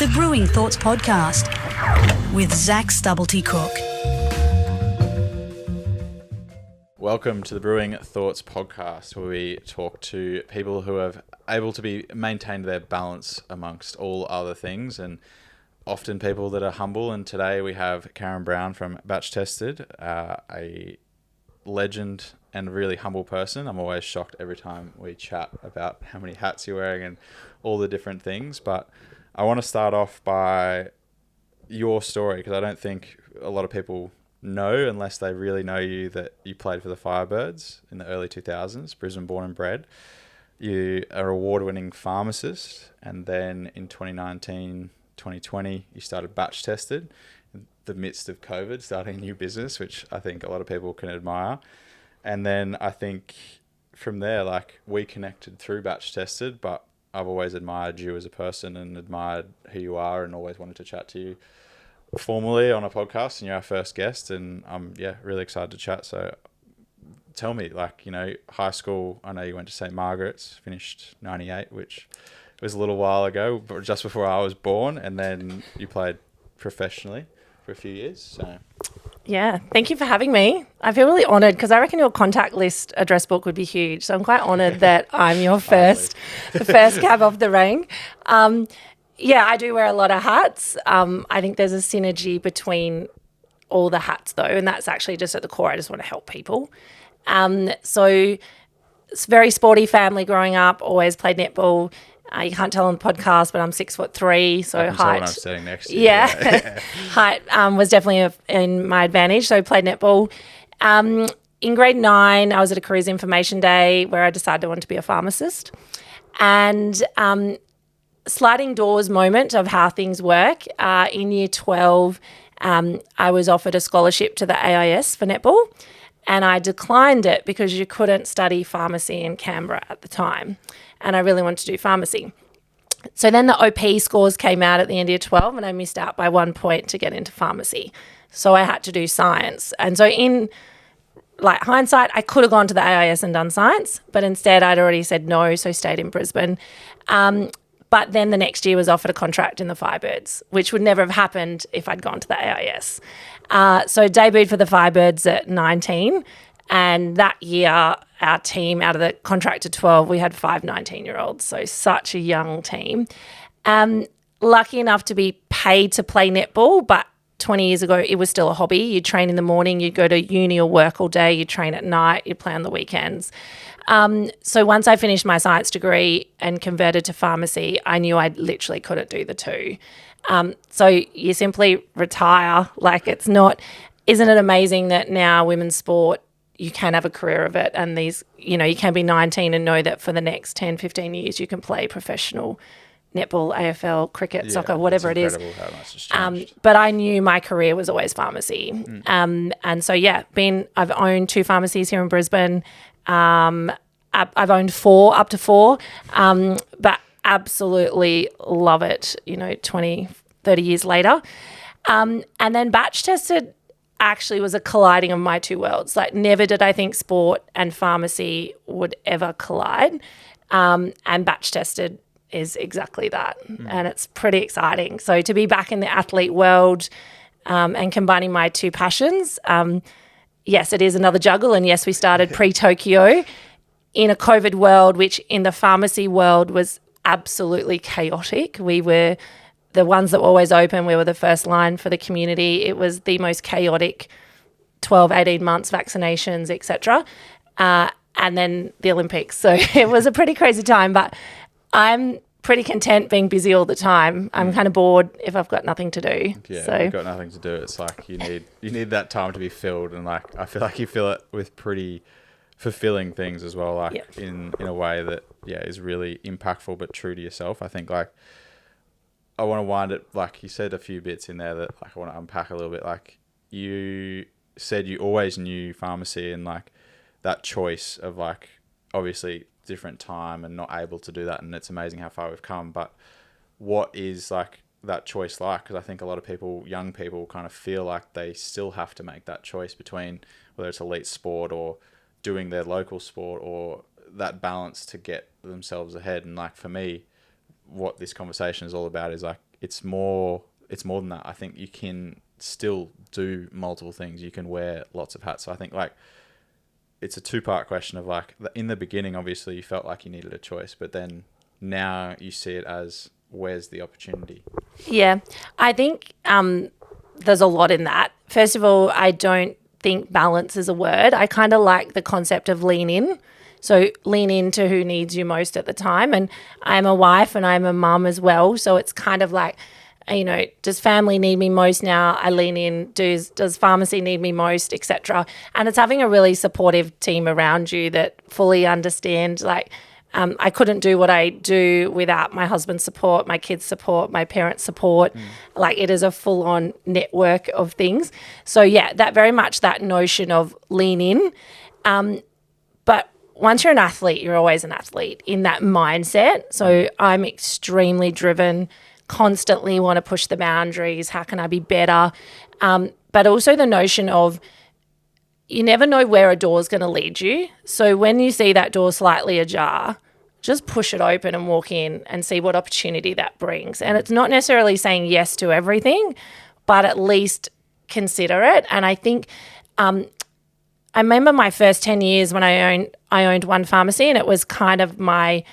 The Brewing Thoughts Podcast with Stubblety-Cook. Welcome to the Brewing Thoughts Podcast, where we talk to people who have able to be maintained their balance amongst all other things, and often people that are humble. And today we have Karen Brown from Batch Tested, a legend and really humble person. I'm always shocked every time we chat about how many hats you're wearing and all the different things. But I want to start off by your story, because I don't think a lot of people know, unless they really know you, that you played for the Firebirds in the early 2000s, Brisbane born and bred. You are an award-winning pharmacist, and then in 2019, 2020, you started Batch Tested in the midst of COVID, starting a new business, which I think a lot of people can admire. And then I think from there, like, we connected through Batch Tested, but I've always admired you as a person and admired who you are, and always wanted to chat to you formally on a podcast, and you're our first guest, and I'm really excited to chat. So tell me, like, high school, I know you went to St. Margaret's, finished 98, which was a little while ago, but just before I was born, and then you played professionally for a few years. So yeah, thank you for having me. I feel really honoured, because I reckon your contact list address book would be huge. So I'm quite honoured that I'm your the first cab off the rank. Yeah, I do wear a lot of hats. I think there's a synergy between all the hats, though, and that's actually just at the core. I just want to help people. So it's a very sporty family growing up, always played netball. You can't tell on the podcast, but I'm 6'3", so height. I'm sitting next to you. Yeah, height was definitely in my advantage. So played netball. In grade 9, I was at a careers information day where I decided I wanted to be a pharmacist, and sliding doors moment of how things work. In year 12, I was offered a scholarship to the AIS for netball, and I declined it because you couldn't study pharmacy in Canberra at the time, and I really wanted to do pharmacy. So then the OP scores came out at the end of year 12, and I missed out by 1 point to get into pharmacy. So I had to do science. And so in hindsight, I could have gone to the AIS and done science, but instead I'd already said no, so stayed in Brisbane. But then the next year was offered a contract in the Firebirds, which would never have happened if I'd gone to the AIS. So debuted for the Firebirds at 19, and that year our team, out of the contracted 12, we had 5 19-year-olds, so such a young team. Lucky enough to be paid to play netball, but 20 years ago it was still a hobby. You'd train in the morning, you'd go to uni or work all day, you'd train at night, you'd play on the weekends. So once I finished my science degree and converted to pharmacy, I knew I literally couldn't do the two. So you simply retire. Isn't it amazing that now women's sport, you can have a career of it, and you can be 19 and know that for the next 10, 15 years you can play professional netball, AFL, cricket, soccer, whatever it is. How much has changed. But I knew my career was always pharmacy. And so, I've owned 2 pharmacies here in Brisbane. I've owned 4, up to 4, but absolutely love it, 20, 30 years later. And then Batch Tested actually was a colliding of my 2 worlds. Never did I think sport and pharmacy would ever collide. And Batch Tested is exactly that. And it's pretty exciting. So to be back in the athlete world and combining my 2 passions, yes, it is another juggle. And yes, we started pre-Tokyo in a COVID world, which in the pharmacy world was absolutely chaotic. We were the ones that were always open. We were the first line for the community. It was the most chaotic 12, 18 months, vaccinations, etc. And then the Olympics. So it was a pretty crazy time, but I'm pretty content being busy all the time. I'm kind of bored if I've got nothing to do. Yeah, so. If you've got nothing to do. It's like you need that time to be filled, and I feel like you fill it with pretty fulfilling things as well, in a way that is really impactful but true to yourself. I think I want to wind it, you said a few bits in there that I want to unpack a little bit. You said you always knew pharmacy, and that choice of obviously different time and not able to do that, and it's amazing how far we've come, but what is that choice like? Because I think a lot of people, young people, kind of feel like they still have to make that choice between whether it's elite sport or doing their local sport, or that balance to get themselves ahead. And for me, what this conversation is all about is it's more than that. I think you can still do multiple things. You can wear lots of hats. So I think like it's a two-part question of like in the beginning, obviously you felt like you needed a choice, but then now you see it as where's the opportunity? Yeah, I think there's a lot in that. First of all, I don't think balance is a word. I kind of like the concept of lean in. So lean into who needs you most at the time. And I'm a wife and I'm a mum as well. So it's kind of like, does family need me most now? I lean in. Does pharmacy need me most, etc. And it's having a really supportive team around you that fully understand, like, I couldn't do what I do without my husband's support, my kids' support, my parents' support. Like it is a full-on network of things. So yeah, that very much that notion of lean in. But once you're an athlete, you're always an athlete in that mindset. So I'm extremely driven, constantly want to push the boundaries. How can I be better? But also the notion of you never know where a door is going to lead you. So when you see that door slightly ajar, just push it open and walk in and see what opportunity that brings. And it's not necessarily saying yes to everything, but at least consider it. And I think I remember my first 10 years when I owned one pharmacy, and it was kind of my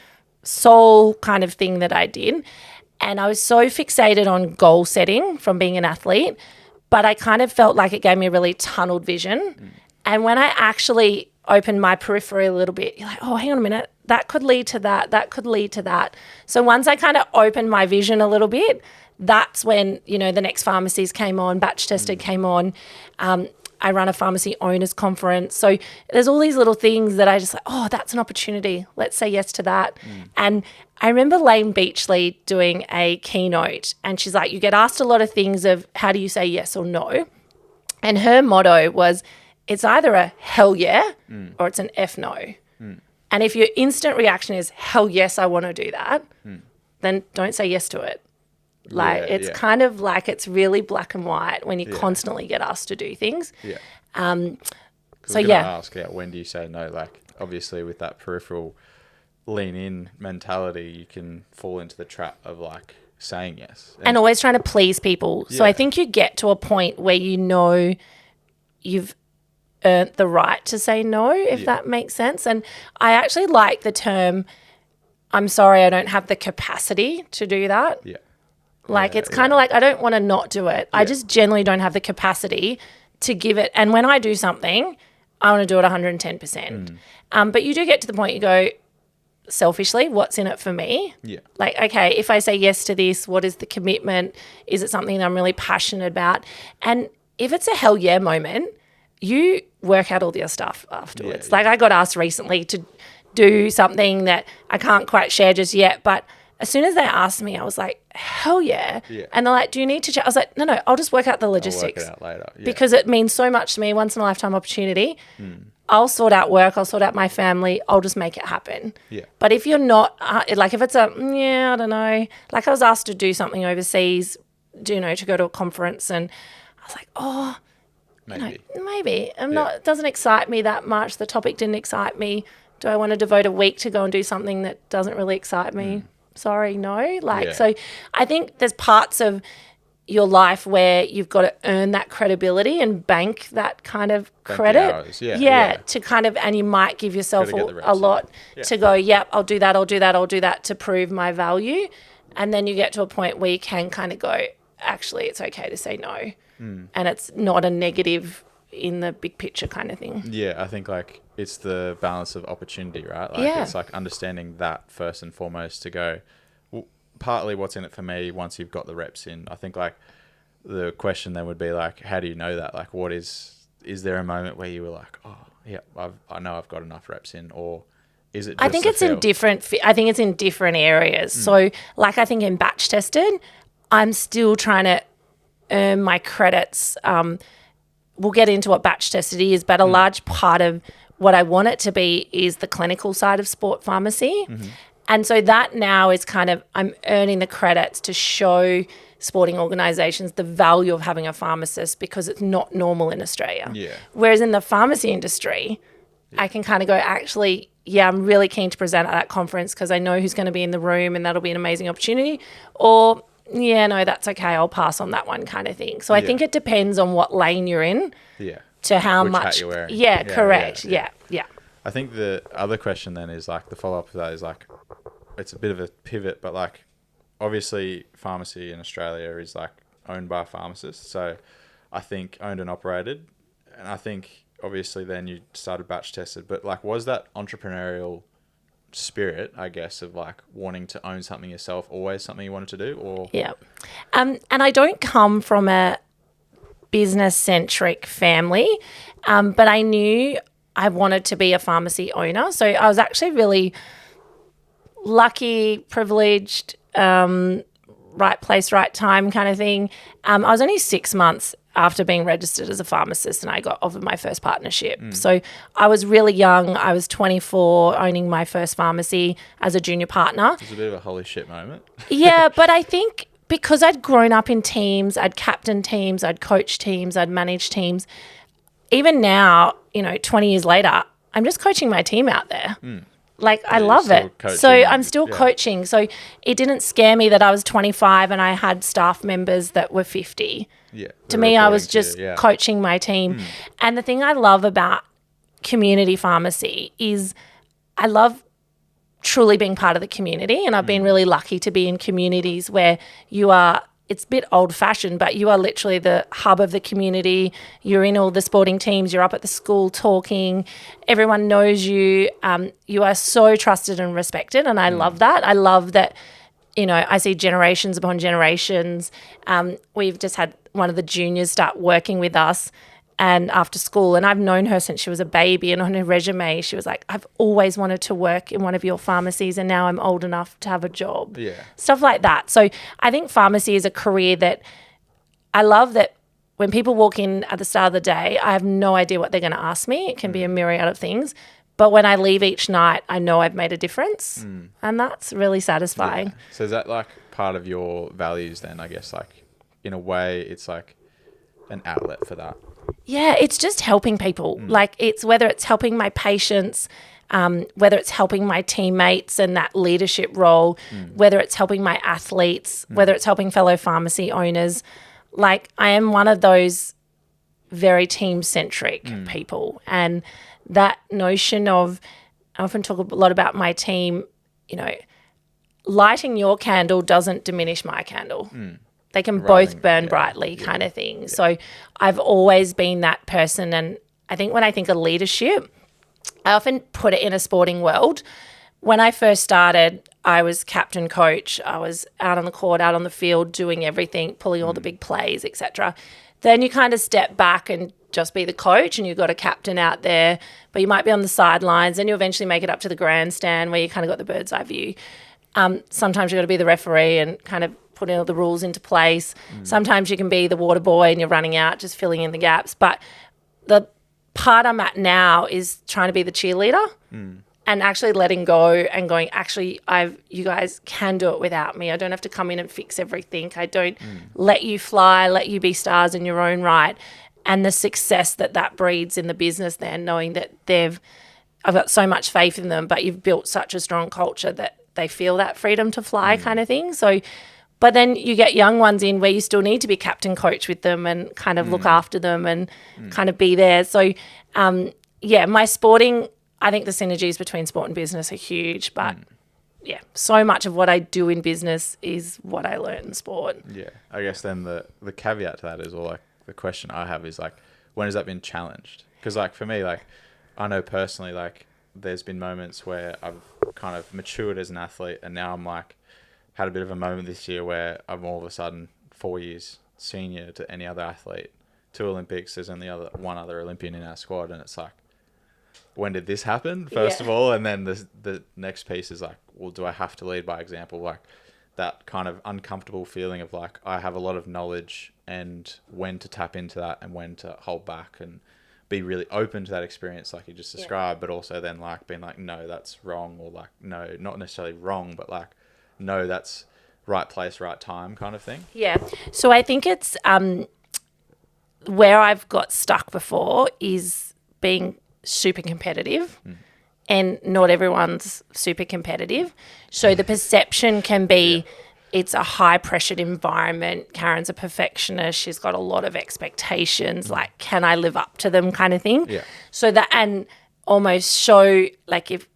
sole kind of thing that I did. And I was so fixated on goal setting from being an athlete, but I kind of felt like it gave me a really tunneled vision. And when I actually opened my periphery a little bit, you're like, oh, hang on a minute, that could lead to that, that could lead to that. So once I kind of opened my vision a little bit, that's when, the next pharmacies came on, batch tested came on. I run a pharmacy owners conference. So there's all these little things that I just like, oh, that's an opportunity. Let's say yes to that. And I remember Lane Beachley doing a keynote, and she's like, you get asked a lot of things of how do you say yes or no? And her motto was, it's either a hell yeah or it's an F no. And if your instant reaction is hell yes, I want to do that, then don't say yes to it. Like it's kind of like it's really black and white when you constantly get asked to do things. Yeah. So ask, when do you say no? Like obviously with that peripheral lean in mentality, you can fall into the trap of like saying yes. And always trying to please people. So I think you get to a point where you've earned the right to say no, if that makes sense. And I actually like the term, I'm sorry, I don't have the capacity to do that. Yeah. Like it's kind of like I don't want to not do it. I just generally don't have the capacity to give it. And when I do something, I want to do it 110%. But you do get to the point you go, selfishly, what's in it for me? Yeah. Like, okay, if I say yes to this, what is the commitment? Is it something that I'm really passionate about? And if it's a hell yeah moment, you work out all your stuff afterwards. Like I got asked recently to do something that I can't quite share just yet, but as soon as they asked me, I was like, hell yeah. And they're like, do you need to check? I was like, no, I'll just work out the logistics. I'll work it out later. Yeah. Because it means so much to me, once in a lifetime opportunity. I'll sort out work, I'll sort out my family, I'll just make it happen. Yeah. But if you're not, like if it's I don't know. Like I was asked to do something overseas, to go to a conference, and I was like, oh, maybe. It doesn't excite me that much. The topic didn't excite me. Do I want to devote a week to go and do something that doesn't really excite me? Sorry, no. So I think there's parts of your life where you've got to earn that credibility and bank that kind of credit. Hours. To kind of, and you might give yourself a lot to go, yep, I'll do that to prove my value. And then you get to a point where you can kind of go, actually, it's okay to say no. And it's not a negative in the big picture kind of thing. Yeah, I think like it's the balance of opportunity, right? Like it's like understanding that first and foremost to go, partly what's in it for me once you've got the reps in. I think like the question then would be like, how do you know that? Like what is there a moment where you were like, oh yeah, I know I've got enough reps in, or is it just I think it's in different areas. So like I think in batch tested, I'm still trying to earn my credits. We'll get into what batch tested is, but a large part of what I want it to be is the clinical side of sport pharmacy. And so that now is kind of, I'm earning the credits to show sporting organisations the value of having a pharmacist because it's not normal in Australia. Whereas in the pharmacy industry, I can kind of go, actually, I'm really keen to present at that conference because I know who's going to be in the room and that'll be an amazing opportunity. Or yeah, no, that's okay, I'll pass on that one kind of thing. So I think it depends on what lane you're in to how Which much. hat you're wearing. Yeah, correct. Yeah. I think the other question then is like the follow-up to that is like, it's a bit of a pivot, but like obviously pharmacy in Australia is like owned by a pharmacist. So I think owned and operated. And I think obviously then you started batch tested, but like was that entrepreneurial spirit, I guess, of like wanting to own something yourself always something you wanted to do? Or Yeah. And I don't come from a business-centric family, but I knew I wanted to be a pharmacy owner. So I was actually really lucky, privileged, right place, right time kind of thing. I was only 6 months after being registered as a pharmacist and I got offered my first partnership. So I was really young. I was 24, owning my first pharmacy as a junior partner. it was a bit of a holy shit moment. Yeah, but I think because I'd grown up in teams, I'd captained teams, I'd coached teams, I'd managed teams, even now, 20 years later, I'm just coaching my team out there. Like, I love it. So I'm still coaching. So it didn't scare me that I was 25 and I had staff members that were 50. Yeah. To me, I was just coaching my team. And the thing I love about community pharmacy is I love truly being part of the community. And I've been really lucky to be in communities where it's a bit old-fashioned, but you are literally the hub of the community. You're in all the sporting teams. You're up at the school talking. Everyone knows you. You are so trusted and respected, and I love that. I love that, I see generations upon generations. We've just had one of the juniors start working with us and after school, and I've known her since she was a baby, and on her resume, she was like, I've always wanted to work in one of your pharmacies and now I'm old enough to have a job. Yeah. Stuff like that. So I think pharmacy is a career that I love, that when people walk in at the start of the day, I have no idea what they're going to ask me. It can be a myriad of things. But when I leave each night, I know I've made a difference, and that's really satisfying. Yeah. So is that like part of your values then, I guess, like in a way it's like an outlet for that? Yeah, it's just helping people. Like whether it's helping my patients, whether it's helping my teammates and that leadership role, whether it's helping my athletes, whether it's helping fellow pharmacy owners. Like I am one of those very team-centric people. And that notion of, I often talk a lot about my team, lighting your candle doesn't diminish my candle. They can both burn brightly kind of thing. Yeah. So I've always been that person. And I think when I think of leadership, I often put it in a sporting world. When I first started, I was captain coach. I was out on the court, out on the field, doing everything, pulling all the big plays, etc. Then you kind of step back and just be the coach, and you've got a captain out there, but you might be on the sidelines, and you eventually make it up to the grandstand where you kind of got the bird's eye view. Sometimes you've got to be the referee and kind of putting all the rules into place. Sometimes you can be the water boy and you're running out, just filling in the gaps. But the part I'm at now is trying to be the cheerleader and actually letting go and going, actually, you guys can do it without me. I don't have to come in and fix everything. I don't let you fly, let you be stars in your own right. And the success that breeds in the business then, knowing that I've got so much faith in them, but you've built such a strong culture that they feel that freedom to fly kind of thing. So, but then you get young ones in where you still need to be captain coach with them and kind of look after them and kind of be there. So, my sporting, I think the synergies between sport and business are huge, but so much of what I do in business is what I learn in sport. Yeah. I guess then the caveat to that is, or like the question I have is like, when has that been challenged? Because like for me, like I know personally, like there's been moments where I've kind of matured as an athlete, and now I'm like, had a bit of a moment this year where I'm all of a sudden 4 years senior to any other athlete. 2 Olympics, there's only one other Olympian in our squad, and it's like, when did this happen, first of all? And then the next piece is like, well, do I have to lead by example? Like that kind of uncomfortable feeling of like, I have a lot of knowledge and when to tap into that and when to hold back and be really open to that experience like you just described, but also then like being like, no, that's wrong, or like, no, not necessarily wrong, but like, no, that's right place, right time kind of thing. Yeah. So I think it's where I've got stuck before is being super competitive, and not everyone's super competitive. So the perception can be it's a high-pressured environment. Karen's a perfectionist. She's got a lot of expectations, like, can I live up to them kind of thing? Yeah. So that, and almost show, like, if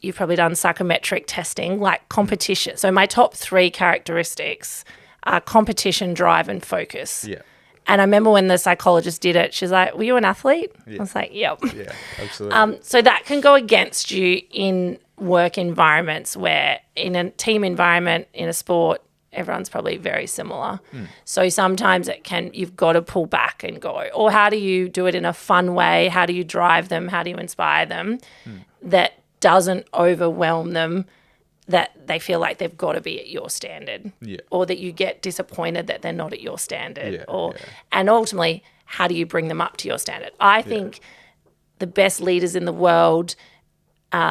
you've probably done psychometric testing, like competition. So my top 3 characteristics are competition, drive, and focus. Yeah. And I remember when the psychologist did it, she's like, were you an athlete? Yeah. I was like, yep. Yeah, absolutely. So that can go against you in work environments where in a team environment, in a sport, everyone's probably very similar. So sometimes you've got to pull back and go, or how do you do it in a fun way? How do you drive them? How do you inspire them that doesn't overwhelm them, that they feel like they've got to be at your standard, or that you get disappointed that they're not at your standard, and ultimately, how do you bring them up to your standard? I think the best leaders in the world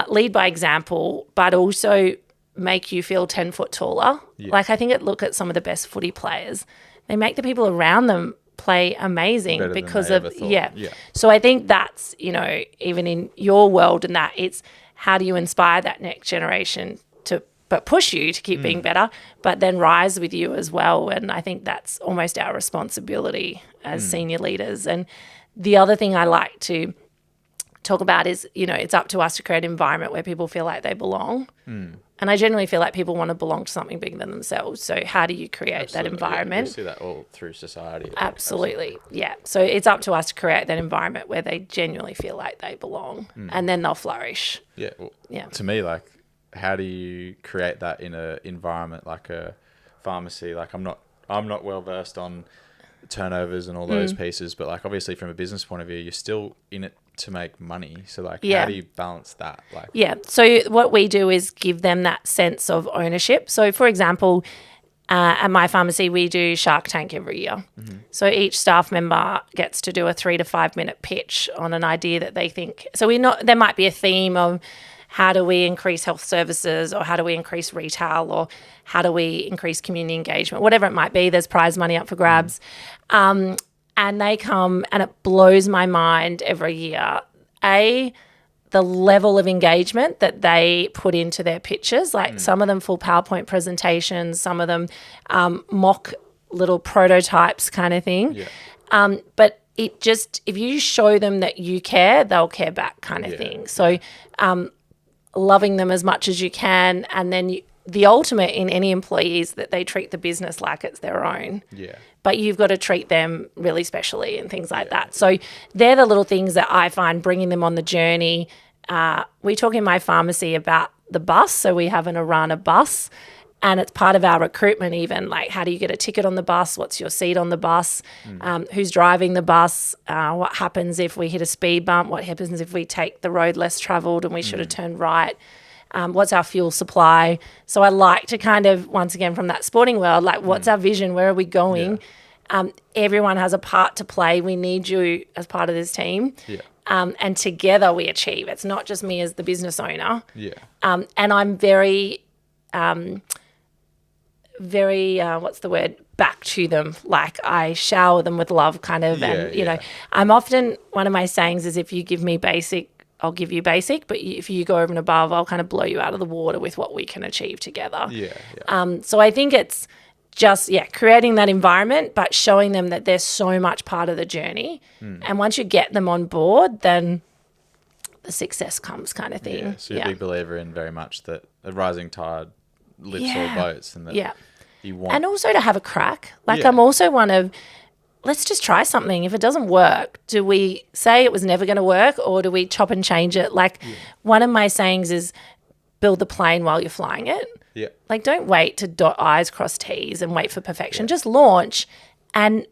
lead by example, but also make you feel 10 foot taller. Like, I think look at some of the best footy players. They make the people around them play amazing Better because than they of, ever thought. So I think that's, even in your world and that, it's how do you inspire that next generation but push you to keep being better, but then rise with you as well. And I think that's almost our responsibility as senior leaders. And the other thing I like to talk about is, it's up to us to create an environment where people feel like they belong. And I generally feel like people want to belong to something bigger than themselves. So how do you create that environment? You see that all through society. Absolutely. Yeah. So it's up to us to create that environment where they genuinely feel like they belong, and then they'll flourish. Yeah. Well, to me, like, how do you create that in an environment like a pharmacy? Like, I'm not well versed on turnovers and all those pieces, but like, obviously from a business point of view, you're still in it to make money. So like, how do you balance that? Like, So what we do is give them that sense of ownership. So for example, at my pharmacy, we do Shark Tank every year. So each staff member gets to do a 3 to 5 minute pitch on an idea that they think. So there might be a theme of, how do we increase health services, or how do we increase retail, or how do we increase community engagement, whatever it might be. There's prize money up for grabs. And they come, and it blows my mind every year. The level of engagement that they put into their pitches, like some of them full PowerPoint presentations, some of them mock little prototypes kind of thing. Yeah. But it just, if you show them that you care, they'll care back kind of thing. So loving them as much as you can, and then the ultimate in any employee is that they treat the business like it's their own. Yeah. But you've got to treat them really specially and things like that. So they're the little things that I find bringing them on the journey. We talk in my pharmacy about the bus. So we have an Arana bus, and it's part of our recruitment even, like, how do you get a ticket on the bus? What's your seat on the bus? Who's driving the bus? What happens if we hit a speed bump? What happens if we take the road less travelled and we should have turned right? What's our fuel supply? So I like to kind of, once again, from that sporting world, like, what's our vision? Where are we going? Everyone has a part to play. We need you as part of this team. And together we achieve. It's not just me as the business owner. And I'm very what's the word, back to them. Like, I shower them with love kind of. You know, I'm often, one of my sayings is, if you give me basic, I'll give you basic, but if you go over and above, I'll kind of blow you out of the water with what we can achieve together. So I think it's just, creating that environment, but showing them that they're so much part of the journey. And once you get them on board, then the success comes kind of thing. So you're a big believer in very much that a rising tide lifts all boats, and that you want. And also to have a crack. Like, I'm also one of, let's just try something. If it doesn't work, do we say it was never going to work, or do we chop and change it? Like, one of my sayings is, build the plane while you're flying it. Like, don't wait to dot I's, cross T's and wait for perfection. Just launch and,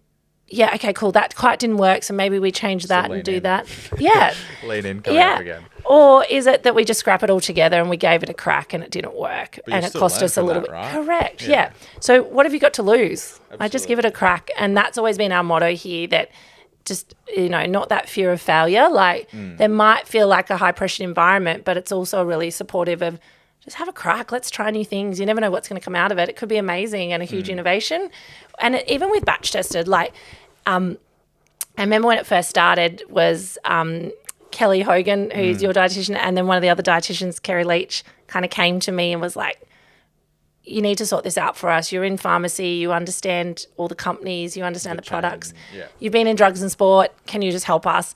okay, cool, that quite didn't work, so maybe we change that and do that. Lean in, come up again. Or is it that we just scrap it all together and we gave it a crack and it didn't work, and it cost us a little bit? Right? Correct, So what have you got to lose? I just give it a crack. And that's always been our motto here, that just, not that fear of failure. Like, there might feel like a high-pressure environment, but it's also really supportive of, just have a crack. Let's try new things. You never know what's going to come out of it. It could be amazing and a huge innovation. And even with batch tested, like, I remember when it first started was Kelly Hogan, who's your dietitian, and then one of the other dietitians, Kerry Leach, kind of came to me and was like, you need to sort this out for us. You're in pharmacy, you understand all the companies, you understand the products. Yeah. You've been in drugs and sport. Can you just help us?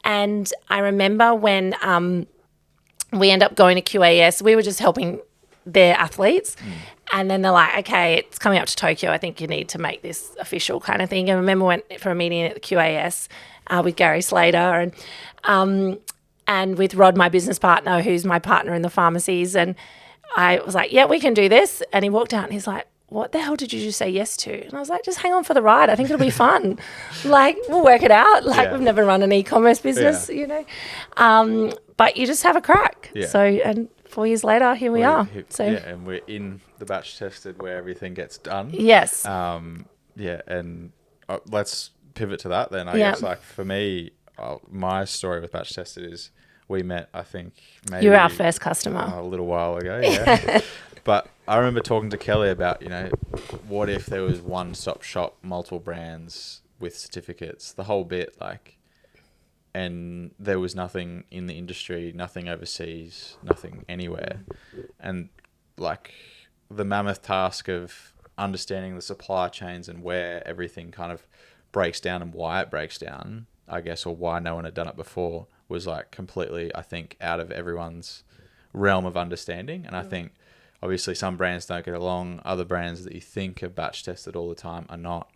And I remember when we end up going to QAS, we were just helping their athletes. And then they're like, okay, it's coming up to Tokyo. I think you need to make this official kind of thing. And I remember went for a meeting at the QAS with Gary Slater and with Rod, my business partner, who's my partner in the pharmacies. And I was like, yeah, we can do this. And he walked out and he's like, what the hell did you just say yes to? And I was like, just hang on for the ride. I think it'll be fun. Like, we'll work it out. Like, we've never run an e-commerce business, you know. But you just have a crack. Yeah. So, and 4 years later, here we are. So and we're in the batch tested where everything gets done. Yes. And let's pivot to that then. I guess, like, for me, my story with batch tested is we met, I think, maybe... You were our first customer. A little while ago, yeah. But I remember talking to Kelly about, you know, what if there was one-stop shop, multiple brands with certificates, the whole bit, like, and there was nothing in the industry, nothing overseas, nothing anywhere. And, like, the mammoth task of understanding the supply chains and where everything kind of breaks down and why it breaks down, I guess, or why no one had done it before, was, like, completely, I think, out of everyone's realm of understanding. And I think... obviously, some brands don't get along. Other brands that you think are batch tested all the time are not.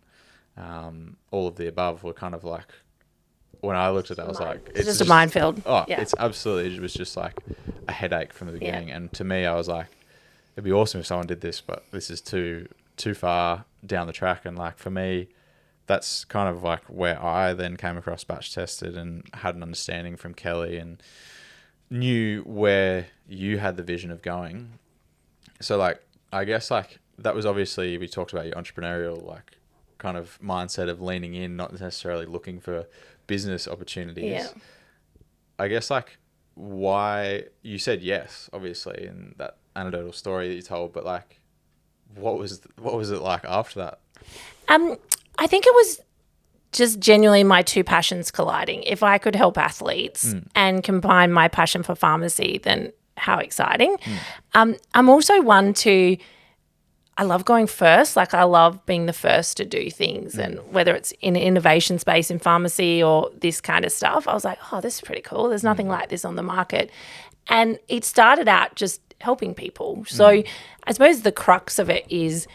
All of the above were kind of like, when I looked at it, I was like... It's just a minefield. Oh, yeah. It's absolutely... It was just like a headache from the beginning. Yeah. And to me, I was like, it'd be awesome if someone did this, but this is too far down the track. And like, for me, that's kind of like where I then came across batch tested and had an understanding from Kelly and knew where you had the vision of going. So, like, I guess, like, that was obviously, we talked about your entrepreneurial, like, kind of mindset of leaning in, not necessarily looking for business opportunities. Yeah. I guess, like, why you said yes, obviously, in that anecdotal story that you told, but, like, what was it like after that? I think it was just genuinely my two passions colliding. If I could help athletes and combine my passion for pharmacy, then how exciting. I'm also one I love going first. Like, I love being the first to do things, and whether it's in an innovation space in pharmacy or this kind of stuff, I was like, oh, this is pretty cool. There's nothing like this on the market. And it started out just helping people. So I suppose the crux of it is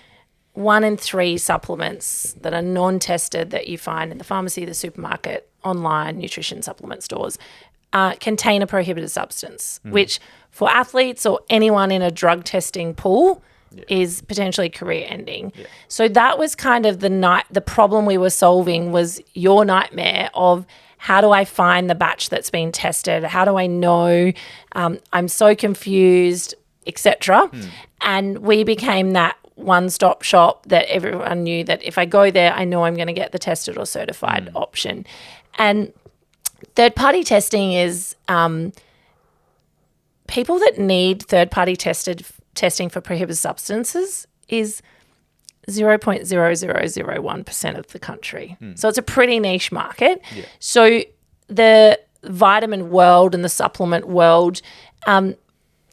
1 in 3 supplements that are non-tested that you find in the pharmacy, the supermarket, online nutrition supplement stores contain a prohibited substance, which for athletes or anyone in a drug testing pool is potentially career ending. Yeah. So that was kind of the problem we were solving, was your nightmare of, how do I find the batch that's been tested? How do I know? I'm so confused, etc. And we became that one-stop shop that everyone knew that if I go there, I know I'm going to get the tested or certified option. And third-party testing is people that need third-party testing for prohibited substances is 0.0001% of the country. So it's a pretty niche market. Yeah. So the vitamin world and the supplement world,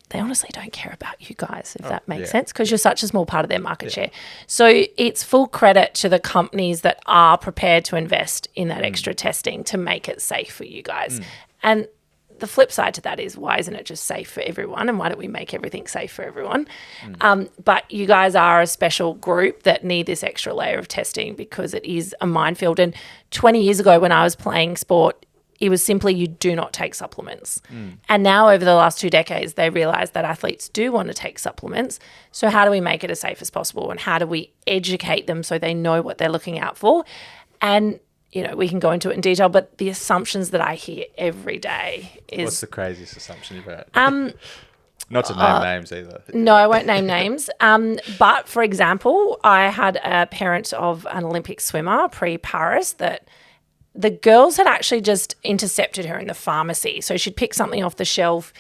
they honestly don't care about you guys, if that makes sense, because you're such a small part of their market share. So it's full credit to the companies that are prepared to invest in that extra testing to make it safe for you guys. And the flip side to that is, why isn't it just safe for everyone, and why don't we make everything safe for everyone? But you guys are a special group that need this extra layer of testing, because it is a minefield. And 20 years ago when I was playing sport, it was simply, you do not take supplements. And now over the last 2 decades, they realise that athletes do want to take supplements. So how do we make it as safe as possible, and how do we educate them so they know what they're looking out for? And, you know, we can go into it in detail, but the assumptions that I hear every day is... What's the craziest assumption you've heard? Not to name names either. No, I won't name names. But, for example, I had a parent of an Olympic swimmer pre-Paris that the girls had actually just intercepted her in the pharmacy. So she'd picked something off the shelf.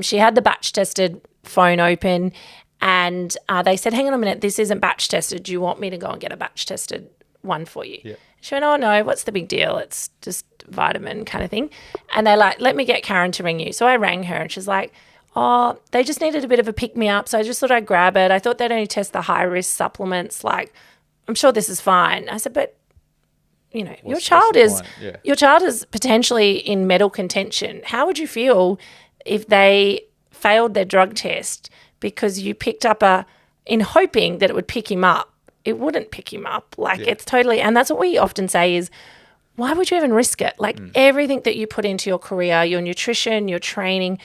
She had the batch tested phone open, and they said, hang on a minute, this isn't batch tested. Do you want me to go and get a batch tested one for you? Yeah. She went, oh, no, what's the big deal? It's just vitamin kind of thing. And they're like, let me get Karen to ring you. So I rang her, and she's like, oh, they just needed a bit of a pick-me-up, so I just thought I'd grab it. I thought they'd only test the high-risk supplements. Like, I'm sure this is fine. I said, but, you know, your child is potentially in medical contention. How would you feel if they failed their drug test because you picked up in hoping that it would pick him up? It wouldn't pick him up. Like, it's totally, and that's what we often say is, why would you even risk it? Like, everything that you put into your career, your nutrition, your training,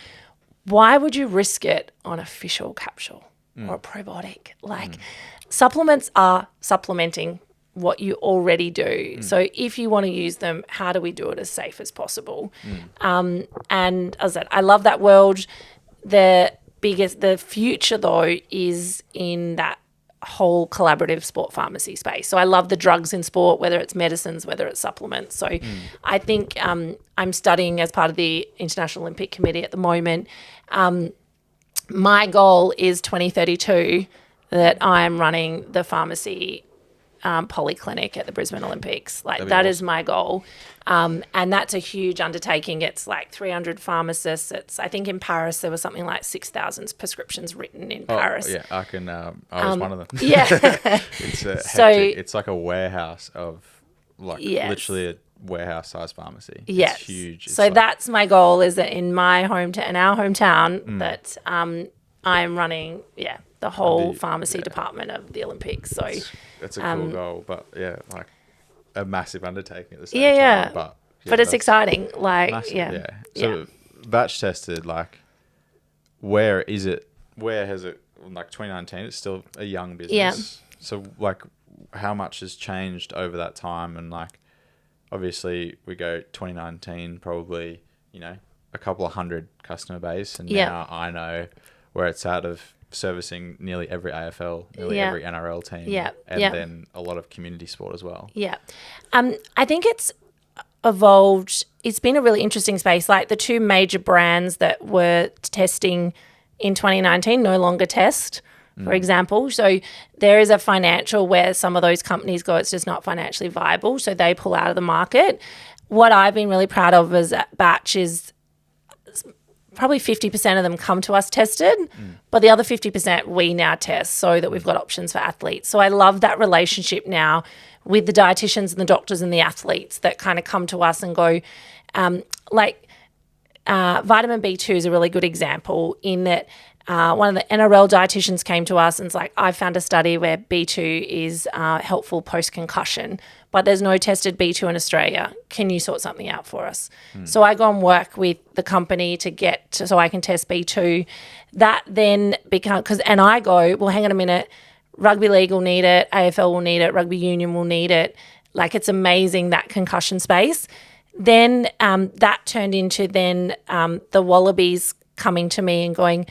why would you risk it on a fish oil capsule or a probiotic? Like, supplements are supplementing what you already do. So if you want to use them, how do we do it as safe as possible? And as I said, I love that world. The future, though, is in that whole collaborative sport pharmacy space. So I love the drugs in sport, whether it's medicines, whether it's supplements. So I think I'm studying as part of the International Olympic Committee at the moment. My goal is 2032 that I'm running the pharmacy polyclinic at the Brisbane Olympics. Like, that is my goal. And that's a huge undertaking. It's like 300 pharmacists. I think in Paris there was something like 6,000 prescriptions written in Paris. Yeah, I can. I was one of them. Yeah. It's hectic. It's like a warehouse of literally a warehouse-sized pharmacy. Yes. It's huge. So that's my goal, is that in my hometown, in our hometown, that I'm running, the whole pharmacy department of the Olympics. So that's a cool goal, but like a massive undertaking at the same time. But it's exciting. Like, massive, So batch tested, like, where is it? Where has it? Like 2019, it's still a young business. Yeah. So like, how much has changed over that time? And like, obviously, we go 2019, probably, you know, a couple of hundred customer base, and now I know where it's out of servicing nearly every AFL, nearly every NRL team, and then a lot of community sport as well. Yeah. I think it's evolved. It's been a really interesting space. Like, the two major brands that were testing in 2019 no longer test, for example. So there is a financial where some of those companies go, it's just not financially viable, so they pull out of the market. What I've been really proud of is at Batch is probably 50% of them come to us tested, but the other 50% we now test so that we've got options for athletes. So I love that relationship now with the dietitians and the doctors and the athletes that kind of come to us and go, vitamin B2 is a really good example in that one of the NRL dietitians came to us and was like, I found a study where B2 is helpful post-concussion, but there's no tested B2 in Australia. Can you sort something out for us? So I go and work with the company so I can test B2. That then and I go, well, hang on a minute, rugby league will need it, AFL will need it, rugby union will need it. Like, it's amazing, that concussion space. Then that turned into the Wallabies coming to me and going,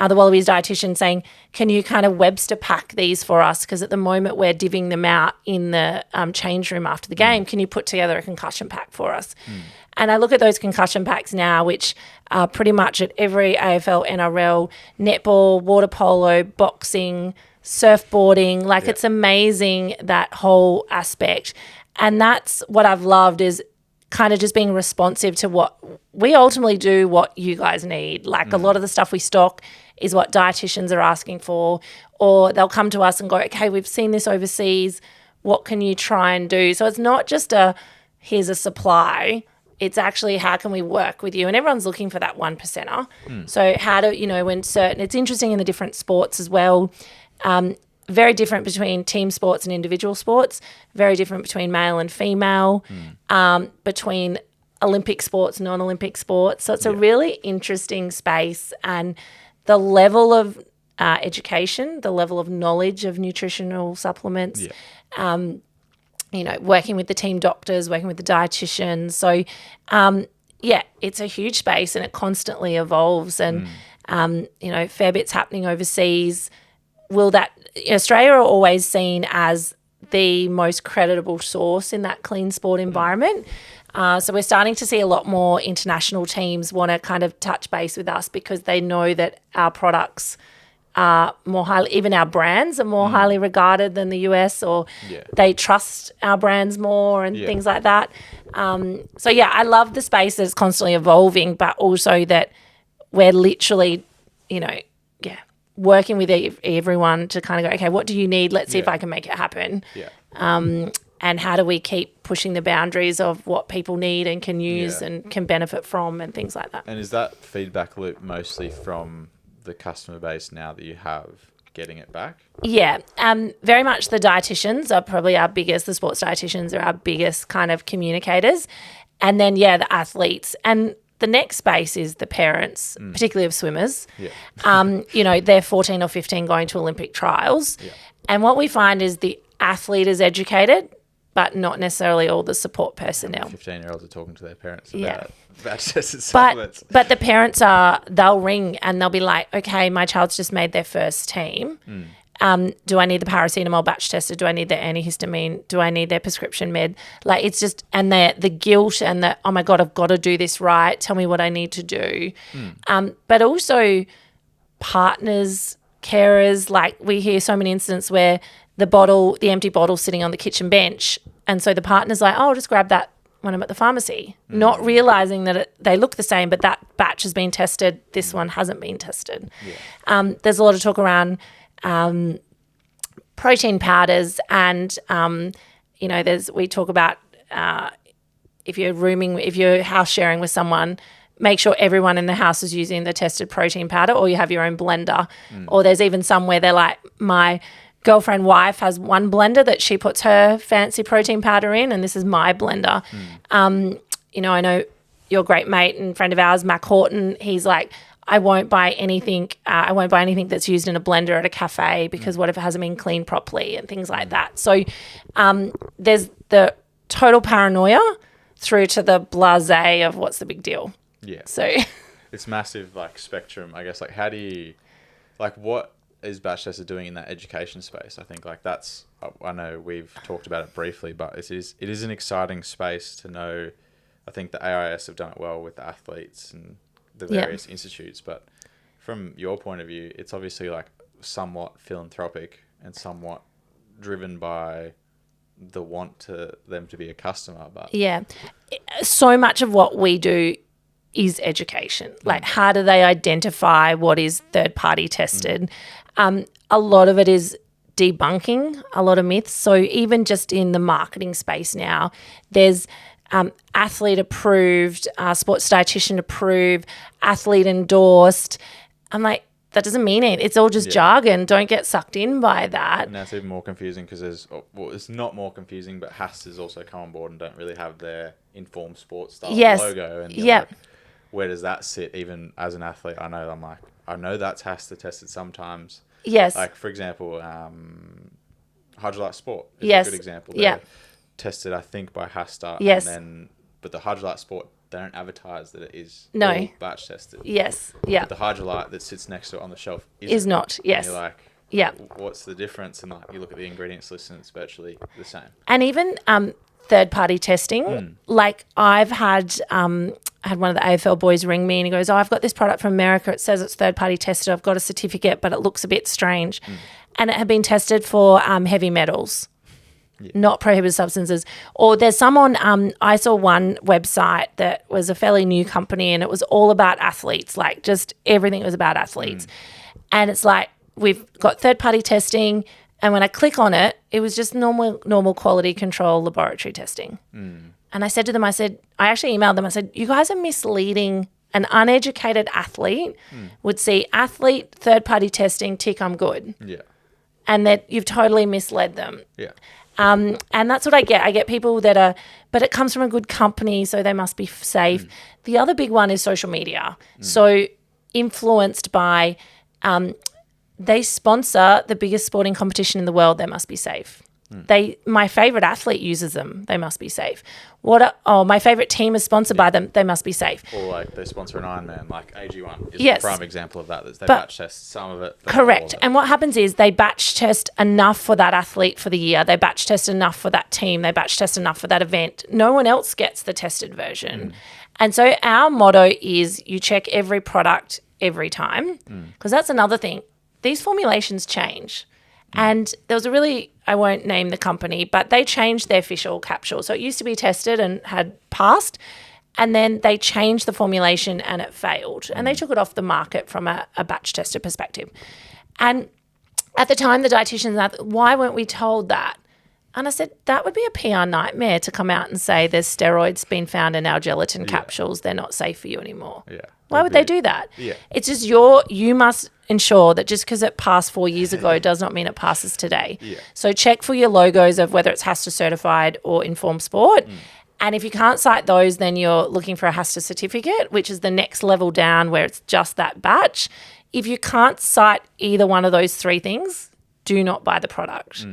the Wallabies dietitian saying, can you kind of Webster pack these for us? Because at the moment we're divvying them out in the change room after the game. Can you put together a concussion pack for us? And I look at those concussion packs now, which are pretty much at every AFL, NRL, netball, water polo, boxing, surfboarding. Like, it's amazing, that whole aspect. And that's what I've loved, is kind of just being responsive to what we ultimately do, what you guys need. Like, a lot of the stuff we stock is what dietitians are asking for, or they'll come to us and go, okay, we've seen this overseas, what can you try and do? So it's not just here's a supply, it's actually how can we work with you? And everyone's looking for that 1%er. So how do, it's interesting in the different sports as well. Very different between team sports and individual sports, very different between male and female, between Olympic sports, non-Olympic sports. So it's a really interesting space, and the level of education, the level of knowledge of nutritional supplements, working with the team doctors, working with the dietitians. So, it's a huge space, and it constantly evolves, and, fair bits happening overseas. Australia are always seen as the most creditable source in that clean sport environment. So we're starting to see a lot more international teams want to kind of touch base with us, because they know that our products are more highly, even our brands are more highly regarded than the US, or they trust our brands more and things like that. I love the space that's constantly evolving, but also that we're literally working with everyone to kind of go, okay, what do you need? Let's see if I can make it happen. Yeah. And how do we keep pushing the boundaries of what people need and can use and can benefit from and things like that. And is that feedback loop mostly from the customer base now that you have getting it back? Yeah, very much the dietitians are probably the sports dietitians are our biggest kind of communicators. And then, the athletes. And the next space is the parents, particularly of swimmers. Yeah. They're 14 or 15 going to Olympic trials. Yeah. And what we find is the athlete is educated, but not necessarily all the support personnel. 15-year-olds are talking to their parents about batch tested supplements. But the parents they'll ring and they'll be like, okay, my child's just made their first team. Do I need the paracetamol batch tested? Do I need their antihistamine? Do I need their prescription med? Like, it's just, and the guilt and the, oh my God, I've got to do this right. Tell me what I need to do. But also partners, carers, like we hear so many incidents where the empty bottle sitting on the kitchen bench. And so the partner's like, oh, I'll just grab that when I'm at the pharmacy, not realising that they look the same, but that batch has been tested. This one hasn't been tested. Yeah. There's a lot of talk around protein powders and, we talk about if you're house sharing with someone, make sure everyone in the house is using the tested protein powder or you have your own blender. Or there's even some where they're like, my girlfriend wife has one blender that she puts her fancy protein powder in and this is my blender. I know your great mate and friend of ours, Mac Horton, he's like, I won't buy anything that's used in a blender at a cafe because what if it hasn't been cleaned properly and things like that. So there's the total paranoia through to the blasé of what's the big deal. Yeah. So it's massive spectrum, I guess. How do you what is Batch Tester doing in that education space? I think that's, I know we've talked about it briefly, but it is an exciting space to know. I think the AIS have done it well with the athletes and the various institutes, but from your point of view, it's obviously somewhat philanthropic and somewhat driven by the want to them to be a customer. But so much of what we do is education. How do they identify what is third-party tested? A lot of it is debunking a lot of myths. So even just in the marketing space now, there's athlete approved, sports dietitian approved, athlete endorsed. I'm like, that doesn't mean it. It's all just jargon. Don't get sucked in by that. And that's even more confusing because it's not more confusing, but Haas has also come on board and don't really have their informed sports style logo. And where does that sit? Even as an athlete, I know that's Haas tested sometimes. Yes. For example, Hydrolyte Sport is a good example. They're tested, I think, by Hasta. Yes. But the Hydrolyte Sport, they don't advertise that it is all batch tested. Yes. Yeah. But the Hydrolyte that sits next to it on the shelf is not. Yes. And you're what's the difference? And you look at the ingredients list and it's virtually the same. And even third-party testing, I've had one of the AFL boys ring me and he goes, I've got this product from America. It says it's third-party tested. I've got a certificate, but it looks a bit strange. And it had been tested for heavy metals, not prohibited substances. Or there's some on, I saw one website that was a fairly new company and it was all about athletes, just everything was about athletes. And it's we've got third-party testing. And when I click on it, it was just normal quality control laboratory testing. And I said to them, I actually emailed them, I said, you guys are misleading. An uneducated athlete would see athlete, third-party testing, tick, I'm good. Yeah. And that you've totally misled them. Yeah. And that's what I get. I get people that but it comes from a good company, so they must be safe. The other big one is social media. So influenced by, they sponsor the biggest sporting competition in the world, they must be safe. My favorite athlete uses them, they must be safe. My favorite team is sponsored by them, they must be safe. Or they sponsor an Ironman, AG1 is a prime example of that. They batch test some of it. Correct. And what happens is they batch test enough for that athlete for the year. They batch test enough for that team. They batch test enough for that event. No one else gets the tested version. And so our motto is you check every product every time, because that's another thing. These formulations change. And there was I won't name the company, but they changed their fish oil capsule. So it used to be tested and had passed. And then they changed the formulation and it failed. And they took it off the market from a batch tester perspective. And at the time, the dietitians asked, why weren't we told that? And I said, that would be a PR nightmare to come out and say there's steroids been found in our gelatin capsules. They're not safe for you anymore. Yeah. Why would they do that? Yeah. It's just you must ensure that just because it passed 4 years ago does not mean it passes today. Yeah. So check for your logos of whether it's HASTA certified or Informed Sport. And if you can't cite those, then you're looking for a HASTA certificate, which is the next level down where it's just that batch. If you can't cite either one of those three things, do not buy the product.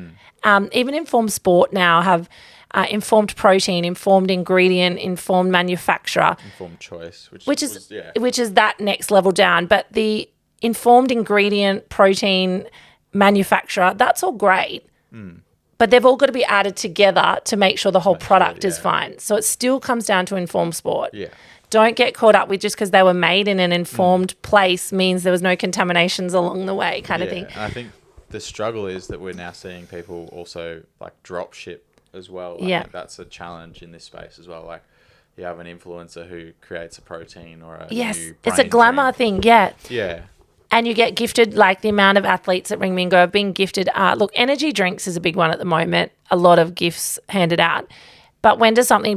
Even Informed Sport now have informed protein, informed ingredient, informed manufacturer. Informed choice, which is that next level down. But the informed ingredient, protein, manufacturer, that's all great. But they've all got to be added together to make sure the whole product is fine. So it still comes down to Informed Sport. Yeah. Don't get caught up with just because they were made in an informed place means there was no contaminations along the way kind of thing. And I think the struggle is that we're now seeing people also like drop ship as well. I think that's a challenge in this space as well. Like you have an influencer who creates a protein or a new it's a brain glamour drink. thing. Yeah. Yeah. And you get gifted, like the amount of athletes that ring me and go, I've been gifted. Look, energy drinks is a big one at the moment. A lot of gifts handed out. But when does something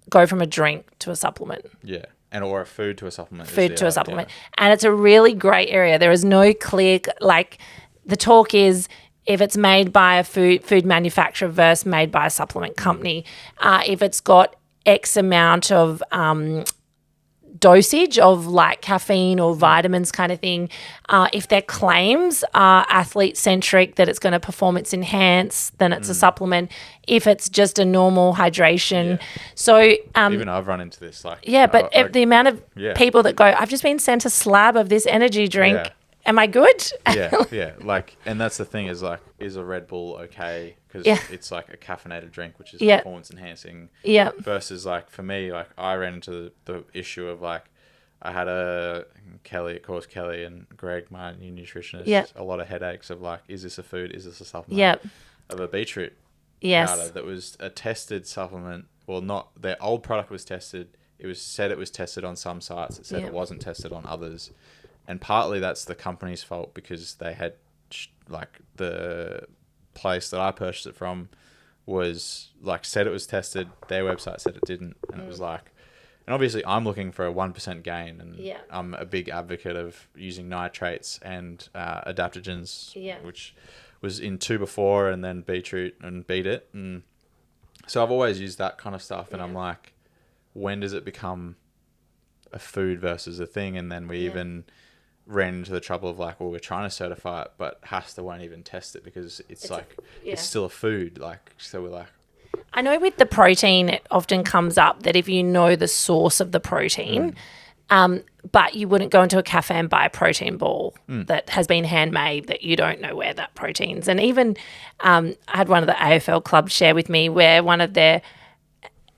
go from a drink to a supplement? Yeah. And or a food to a supplement. Food to a supplement. And it's a really great area. There is no clear, like the talk is if it's made by a food manufacturer versus made by a supplement company, if it's got X amount of dosage of like caffeine or vitamins kind of thing, if their claims are athlete-centric, that it's going to performance enhance, then it's a supplement. If it's just a normal hydration. So even I've run into this. Like but the amount of people that go, I've just been sent a slab of this energy drink. Yeah. Am I good? yeah. Like, and that's the thing is like, is a Red Bull okay? Because it's like a caffeinated drink, which is performance enhancing. Yeah. Versus like for me, like I ran into the issue of like, I had Kelly and Greg, my new nutritionist, a lot of headaches of like, is this a food? Is this a supplement? Yep. Of a beetroot powder that was a tested supplement. Well, not their old product was tested. It was tested on some sites. It said it wasn't tested on others. And partly that's the company's fault because they had like the place that I purchased it from was like said it was tested. Their website said it didn't. And it was like, and obviously I'm looking for a 1% gain and I'm a big advocate of using nitrates and adaptogens, which was in 2 before and then beetroot and beet it. And so I've always used that kind of stuff. And I'm like, when does it become a food versus a thing? And then we even ran into the trouble of like, well, we're trying to certify it, but HASTA won't even test it because it's still a food. Like, so we're like, I know with the protein, it often comes up that if you know the source of the protein, but you wouldn't go into a cafe and buy a protein ball that has been handmade that you don't know where that protein's. And even I had one of the AFL clubs share with me where one of their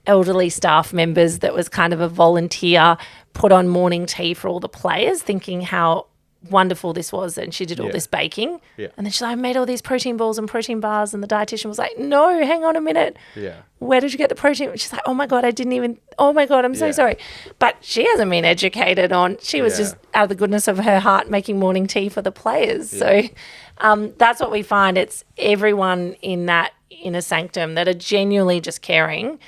elderly staff members that was kind of a volunteer put on morning tea for all the players, thinking how wonderful this was, and she did all this baking. And then she's like, I made all these protein balls and protein bars, and the dietitian was like, no, hang on a minute. Where did you get the protein? And she's like, oh my God, I'm so sorry. But she hasn't been educated on, she was just out of the goodness of her heart making morning tea for the players. So that's what we find. It's everyone in that inner sanctum that are genuinely just caring,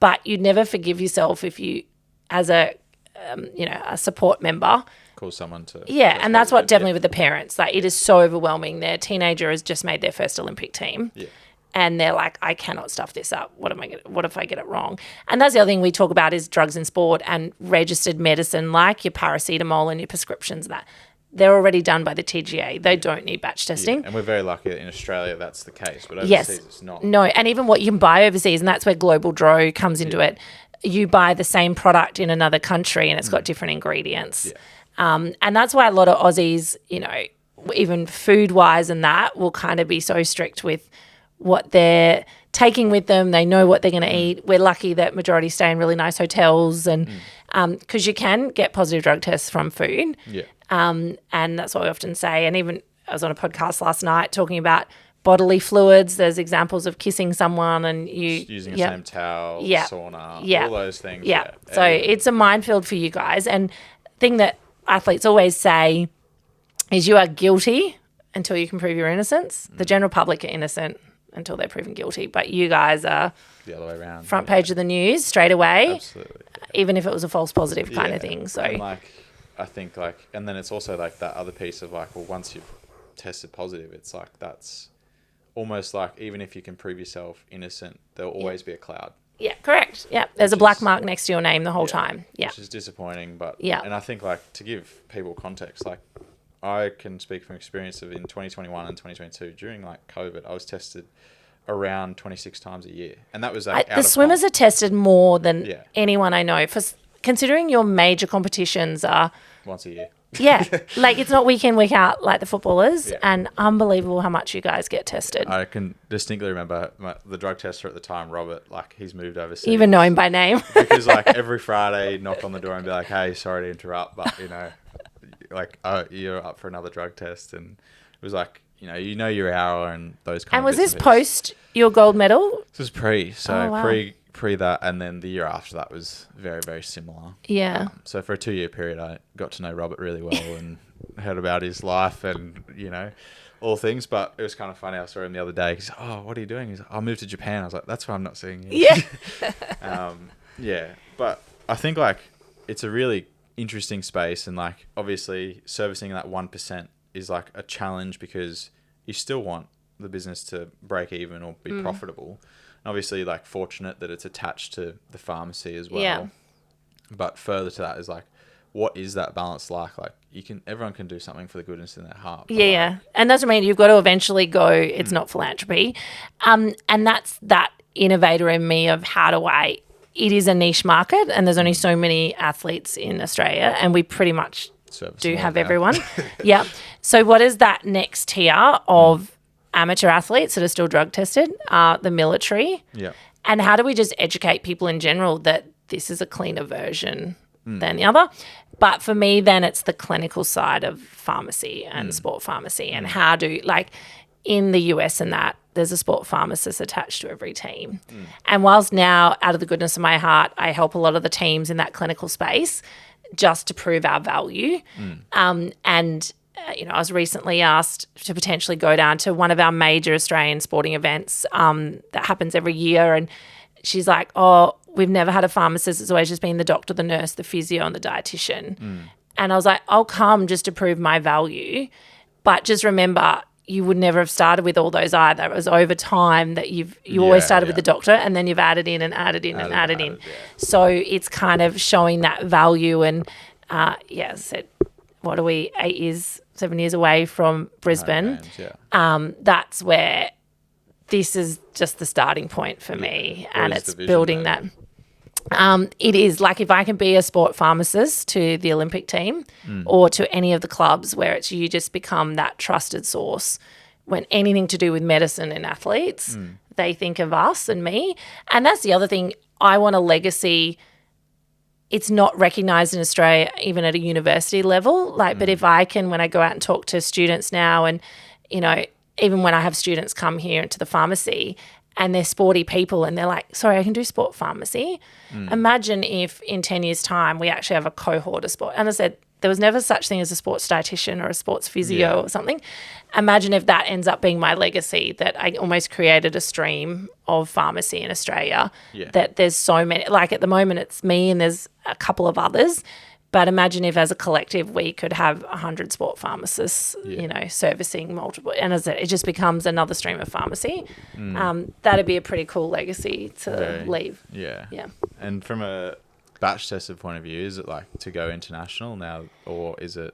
but you'd never forgive yourself if you, as a support member, call someone to and that's what definitely with the parents, like it is so overwhelming. Their teenager has just made their first Olympic team and they're like, I cannot stuff this up. What if I get it wrong? And that's the other thing we talk about is drugs in sport and registered medicine, like your paracetamol and your prescriptions. That they're already done by the TGA. They don't need batch testing. And we're very lucky that in Australia that's the case, but overseas it's not. No, and even what you can buy overseas, and that's where Global Dro comes into it. You buy the same product in another country and it's got different ingredients. And that's why a lot of Aussies, even food-wise and that, will kind of be so strict with what they're taking with them. They know what they're going to eat. We're lucky that majority stay in really nice hotels and because you can get positive drug tests from food. And that's what we often say. And even I was on a podcast last night talking about bodily fluids. There's examples of kissing someone and you using the same towel, sauna, all those things. Yeah. So it's a minefield for you guys. And thing that athletes always say is you are guilty until you can prove your innocence. The general public are innocent until they're proven guilty, but you guys are the other way around. Front page of the news straight away. Absolutely. Even if it was a false positive kind of thing. So and I think and then it's also like that other piece of like, well, once you've tested positive, it's like that's almost like even if you can prove yourself innocent, there'll always be a cloud. Yeah, correct. Yeah, there's a black mark next to your name the whole time. Yeah, which is disappointing. But and I think like to give people context, like I can speak from experience of in 2021 and 2022 during like COVID, I was tested around 26 times a year, and that was like the swimmers are tested more than anyone I know. For considering your major competitions are once a year. Yeah, like it's not week in, week out like the footballers, and unbelievable how much you guys get tested. I can distinctly remember the drug tester at the time, Robert, like he's moved overseas. Even know him by name. Because like every Friday, knock on the door and be like, hey, sorry to interrupt, but like, oh, you're up for another drug test. And it was like, you know your hour and those kind of And was this post your gold medal? This was pre. So pre that, and then the year after that was very, very similar. Yeah. So for a 2-year period, I got to know Robert really well and heard about his life and, all things. But it was kind of funny. I saw him the other day. He's like, oh, what are you doing? He's like, I moved to Japan. I was like, that's why I'm not seeing you. Yeah. But I think like it's a really interesting space, and like obviously servicing that 1% is like a challenge because you still want the business to break even or be profitable. Obviously, like fortunate that it's attached to the pharmacy as well. Yeah. But further to that is like, what is that balance like? Like everyone can do something for the goodness in their heart. Yeah. And that's what I mean. You've got to eventually go, it's not philanthropy. And that's that innovator in me of it is a niche market and there's only so many athletes in Australia and we pretty much do have everyone. Yeah. So what is that next tier of amateur athletes that are still drug tested, the military. Yeah. And how do we just educate people in general that this is a cleaner version than the other? But for me, then it's the clinical side of pharmacy and sport pharmacy and how in the US and that, there's a sport pharmacist attached to every team. And whilst now, out of the goodness of my heart, I help a lot of the teams in that clinical space just to prove our value. I was recently asked to potentially go down to one of our major Australian sporting events that happens every year. And she's like, oh, we've never had a pharmacist. It's always just been the doctor, the nurse, the physio and the dietitian. And I was like, I'll come just to prove my value. But just remember, you would never have started with all those either. It was over time that you always started with the doctor and then you've added in. Yeah. So it's kind of showing that value and, what are we, 7 years away from Brisbane? That's where this is just the starting point for me, and it's building that. It is like if I can be a sport pharmacist to the Olympic team or to any of the clubs where it's you just become that trusted source when anything to do with medicine and athletes, they think of us and me. And that's the other thing. I want a legacy. It's not recognised in Australia even at a university level. But if I can, when I go out and talk to students now and, even when I have students come here into the pharmacy and they're sporty people and they're like, sorry, I can do sport pharmacy. Imagine if in 10 years' time we actually have a cohort of sport. And I said, there was never such thing as a sports dietitian or a sports physio or something. Imagine if that ends up being my legacy, that I almost created a stream of pharmacy in Australia, that there's so many. Like at the moment it's me and there's a couple of others. But imagine if as a collective we could have 100 sport pharmacists, servicing multiple. And as it just becomes another stream of pharmacy. That'd be a pretty cool legacy to leave. Yeah. Yeah. And from a batch tested point of view, is it like to go international now or is it?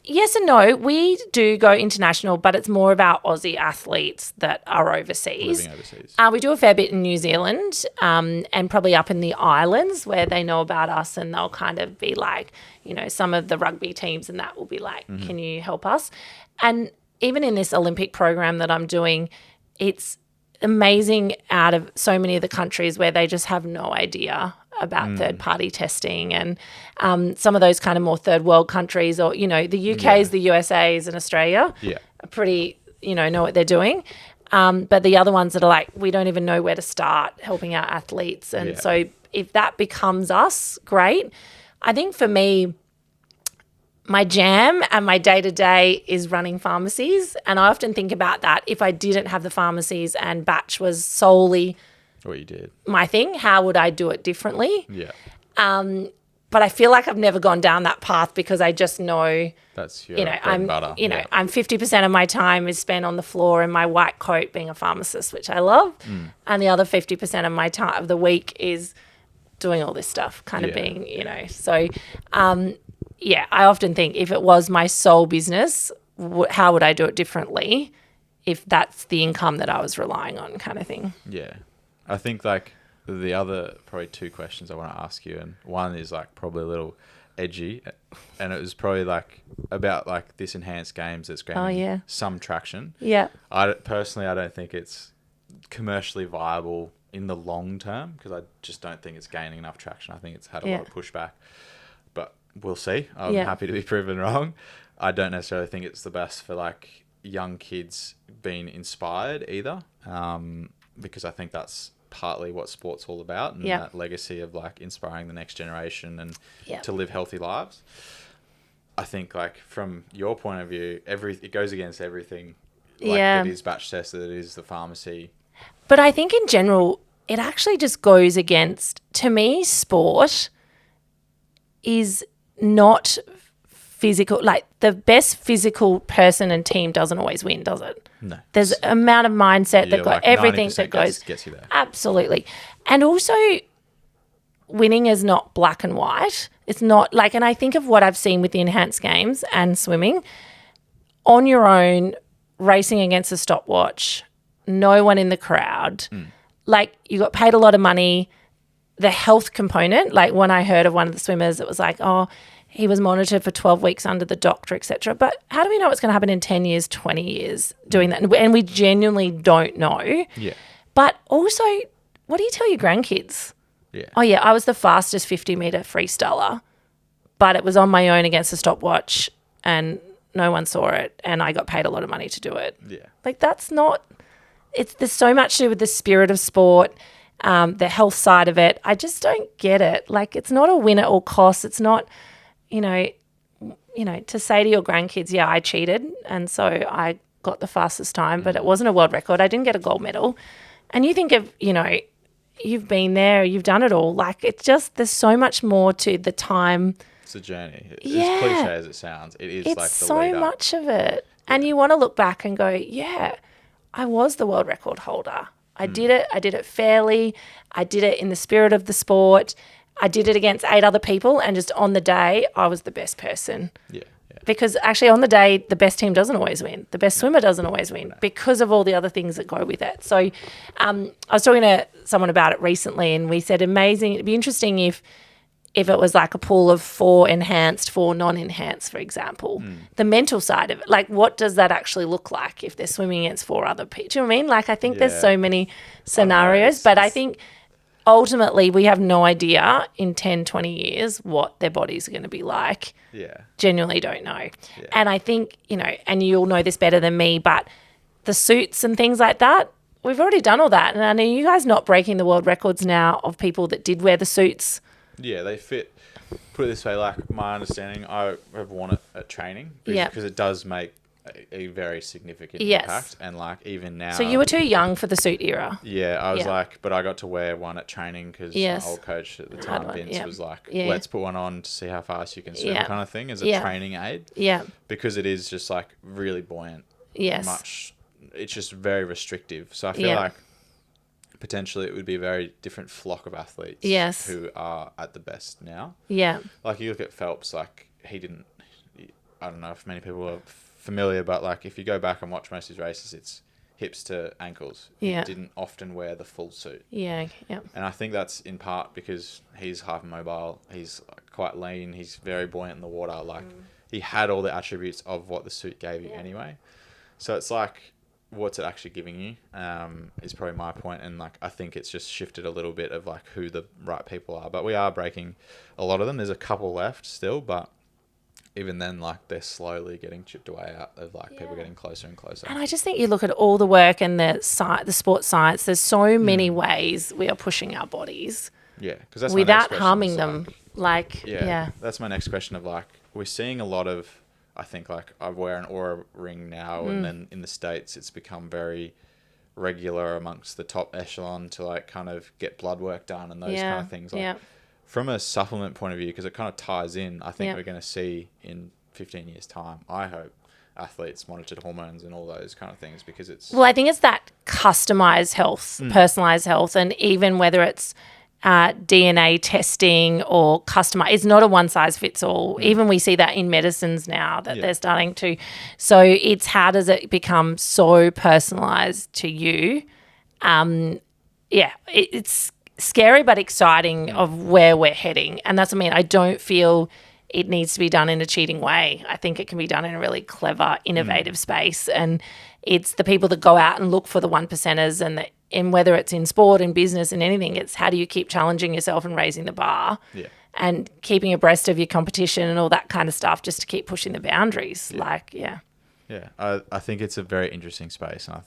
Yes and no. We do go international, but it's more of our Aussie athletes that are overseas. Living overseas. We do a fair bit in New Zealand and probably up in the islands where they know about us and they'll kind of be like, some of the rugby teams and that will be like, can you help us? And even in this Olympic program that I'm doing, it's amazing out of so many of the countries where they just have no idea about third-party testing and some of those kind of more third world countries or, the UKs, the USAs and Australia are pretty know what they're doing. But the other ones that are like, we don't even know where to start helping our athletes. And so if that becomes us, great. I think for me, my jam and my day-to-day is running pharmacies. And I often think about that. If I didn't have the pharmacies and batch was solely what you did, my thing, how would I do it differently? Yeah. But I feel like I've never gone down that path because I just know, that's your bread and butter. I'm 50% of my time is spent on the floor in my white coat being a pharmacist, which I love. And the other 50% of my time of the week is doing all this stuff, kind of being, so, I often think if it was my sole business, how would I do it differently if that's the income that I was relying on, kind of thing. Yeah. I think like the other probably two questions I want to ask you, and one is like probably a little edgy, and it was probably like about like this enhanced games that's gaining some traction. Yeah. I don't think it's commercially viable in the long term because I just don't think it's gaining enough traction. I think it's had a lot of pushback, but we'll see. I'm happy to be proven wrong. I don't necessarily think it's the best for like young kids being inspired either, because I think that's partly what sport's all about, and that legacy of like inspiring the next generation and to live healthy lives. I think like from your point of view, it goes against everything that is batch test, that it is the pharmacy. But I think in general, it actually just goes against, to me, sport is not physical. Like the best physical person and team doesn't always win, does it? No. There's an amount of mindset that got everything that goes. Gets you there. Absolutely. And also winning is not black and white. It's not like, and I think of what I've seen with the enhanced games and swimming, on your own, racing against a stopwatch, no one in the crowd. Like you got paid a lot of money. The health component, like when I heard of one of the swimmers, it was like, oh, he was monitored for 12 weeks under the doctor, etc. But how do we know what's going to happen in 10 years, 20 years doing that? And we genuinely don't know. Yeah. But also, what do you tell your grandkids? Yeah. Oh, yeah, I was the fastest 50-metre freestyler, but it was on my own against a stopwatch and no one saw it and I got paid a lot of money to do it. Yeah. Like that's not – there's so much to do with the spirit of sport, the health side of it. I just don't get it. Like it's not a win at all costs. It's not – to say to your grandkids, yeah, I cheated and so I got the fastest time, but it wasn't a world record. I didn't get a gold medal. And you think of, you've been there, you've done it all. Like it's just, there's so much more to the time. It's a journey. As cliche as it sounds, it is it's like the so lead up. much of it. And you want to look back and go, yeah, I was the world record holder. I did it. I did it fairly. I did it in the spirit of the sport. I did it against 8 other people, and just on the day, I was the best person. Yeah. Because actually on the day, the best team doesn't always win. The best swimmer doesn't always win because of all the other things that go with it. So I was talking to someone about it recently and we said, amazing. It'd be interesting if it was like a pool of 4 enhanced, 4 non-enhanced, for example. The mental side of it, like what does that actually look like if they're swimming against 4 other people? Do you know what I mean? Like I think there's so many scenarios, but I think ultimately we have no idea in 10, 20 years what their bodies are going to be like. Yeah. Genuinely don't know. Yeah. And I think, and you'll know this better than me, but the suits and things like that, we've already done all that. And I know you guys not breaking the world records now of people that did wear the suits. Yeah, they fit. Put it this way, like my understanding, I have worn it at training because it does make a very significant impact. And like even now. So you were too young for the suit era. Yeah, I was like, but I got to wear one at training because my old coach at the time, Vince, was like, let's put one on to see how fast you can swim kind of thing as a training aid. Yeah. Because it is just like really buoyant. Yes. It's just very restrictive. So I feel like potentially it would be a very different flock of athletes who are at the best now. Yeah. Like you look at Phelps, like he didn't, I don't know if many people are familiar, but like if you go back and watch most of his races, it's hips to ankles. He didn't often wear the full suit. Yeah. And I think that's in part because he's hypermobile. He's quite lean. He's very buoyant in the water. Like he had all the attributes of what the suit gave you anyway. So it's like, what's it actually giving you? Is probably my point. And like I think it's just shifted a little bit of like who the right people are. But we are breaking a lot of them. There's a couple left still, but even then, like, they're slowly getting chipped away out of, like, people getting closer and closer. And I just think you look at all the work and the sports science, there's so many ways we are pushing our bodies Yeah, because that's without my next harming question. them. That's my next question of, like, we're seeing a lot of, I think, like, I wear an Aura ring now, and then in the States it's become very regular amongst the top echelon to, like, kind of get blood work done and those kind of things. Like, from a supplement point of view, because it kind of ties in, I think we're going to see in 15 years' time, I hope, athletes monitored hormones and all those kind of things, because it's... Well, I think it's that customized health, personalized health, and even whether it's DNA testing or customized, it's not a one size fits all. Even we see that in medicines now that they're starting to. So it's how does it become so personalized to you? It's scary but exciting of where we're heading. And that's what I mean. I don't feel it needs to be done in a cheating way. I think it can be done in a really clever, innovative space. And it's the people that go out and look for the 1%ers and whether it's in sport and business and anything, it's how do you keep challenging yourself and raising the bar and keeping abreast of your competition and all that kind of stuff just to keep pushing the boundaries. I think it's a very interesting space, and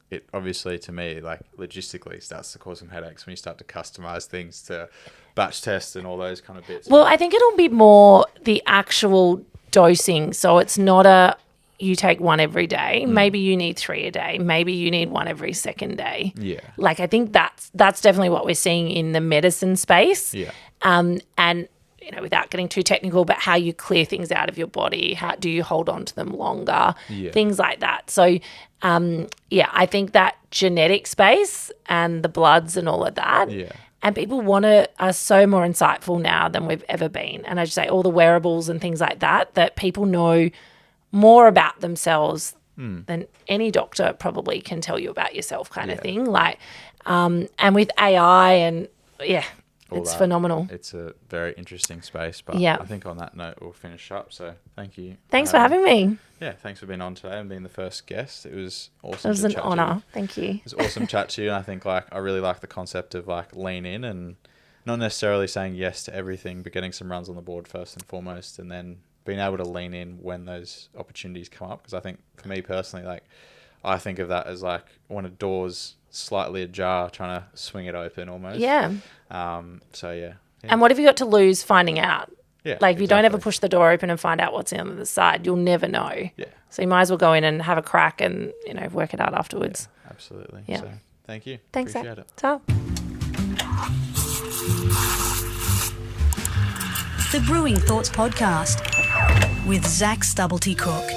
it obviously, to me, like, logistically starts to cause some headaches when you start to customize things to batch tests and all those kind of bits. Well, I think it'll be more the actual dosing. So it's not you take one every day. Maybe you need 3 a day. Maybe you need one every second day. Yeah. Like, I think that's definitely what we're seeing in the medicine space. Yeah. And, you know, without getting too technical, but how you clear things out of your body, how do you hold on to them longer, things like that. So, I think that genetic space and the bloods and all of that. Yeah. And people are so more insightful now than we've ever been. And I just say all the wearables and things like that people know more about themselves than any doctor probably can tell you about yourself kind of thing. Like, and with AI and it's phenomenal. It's a very interesting space, but I think on that note we'll finish up. So thank you. Thanks for having me. Yeah, thanks for being on today and being the first guest. It was awesome. It was an honour. Thank you. It was awesome to chat to you, and I think, like, I really like the concept of, like, lean in and not necessarily saying yes to everything, but getting some runs on the board first and foremost, and then being able to lean in when those opportunities come up. Because I think for me personally, like, I think of that as like when a door's slightly ajar, trying to swing it open almost. Yeah. So. And what have you got to lose finding out? Yeah. Like, if you don't ever push the door open and find out what's on the other side, you'll never know. Yeah. So you might as well go in and have a crack and, you know, work it out afterwards. Yeah, absolutely. Yeah. So thank you. Thanks, Appreciate it. Ta. The Brewing Thoughts Podcast with Stubblety-Cook.